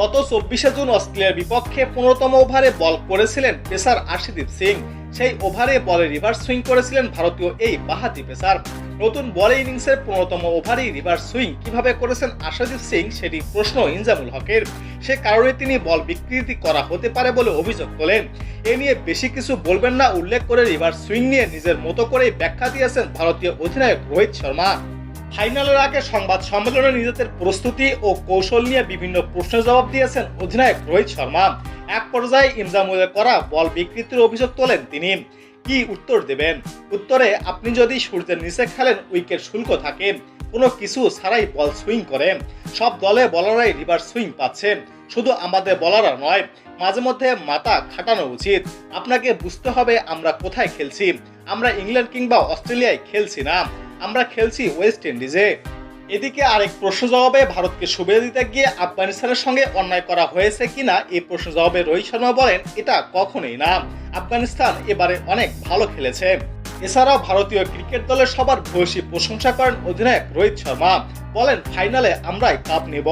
গত 24 জুন অস্ট্রেলিয়ার বিপক্ষে 15তম ওভারে বল করেছিলেন পেসার আশিদীপ সিং। সেই ওভারে বলে রিভার্স সুইং করেছিলেন ভারতীয় এই বাঁহাতি পেসার। নতুন বলে ইনিংসের 15তম ওভারেই রিভার্স সুইং কিভাবে করেছেন আশিদীপ সিং সেটি প্রশ্ন ইনজামুল হকের। সে কারণে তিনি বল বিকৃতি করা হতে পারে বলে অভিযোগ তোলেন। এ নিয়ে বেশি কিছু বলবেন না উল্লেখ করে রিভার্স সুইং নিয়ে নিজের মতো করেই ব্যাখ্যা দিয়েছেন ভারতীয় অধিনায়ক রোহিত শর্মা। ফাইনালের আগে সংবাদ সম্মেলনে নিজেদের প্রস্তুতি ও কৌশল নিয়ে বিভিন্ন প্রশ্নের জবাব দিয়েছেন অধিনায়ক রোহিত শর্মা। এক পর্যায়ে ইনজামুলের করা বল বিকৃতির অভিযোগ তোলেন তিনি। কি উত্তর দেবেন? উত্তরে, আপনি যদি সূর্যের নিচে খেলেন উইকেট শুল্ক থাকে, কোনো কিছু ছাড়াই বল সুইং করে। সব দলে বলাররাই রিভার্স সুইং পাচ্ছে, শুধু আমাদের বলাররা নয়। মাঝে মধ্যে মাথা খাটানো উচিত। আপনাকে বুঝতে হবে আমরা কোথায় খেলছি। আমরা ইংল্যান্ড কিংবা অস্ট্রেলিয়ায় খেলছি না, আমরা খেলছি ওয়েস্ট ইন্ডিজে। এদিকে আরেক প্রশ্ন জবাবে ভারতকে শুভেচ্ছা দিতে গিয়ে আফগানিস্তানের সঙ্গে অন্যায় করা হয়েছে কিনা এই প্রশ্ন জবাবে রোহিত শর্মা বলেন, এটা কখনোই না। আফগানিস্তান এবারে অনেক ভালো খেলেছে। এছাড়াও ভারতীয় ক্রিকেট দলের সবার ভূয়সী প্রশংসা করেন অধিনায়ক রোহিত শর্মা। বলেন, ফাইনালে আমরাই কাপ নেব।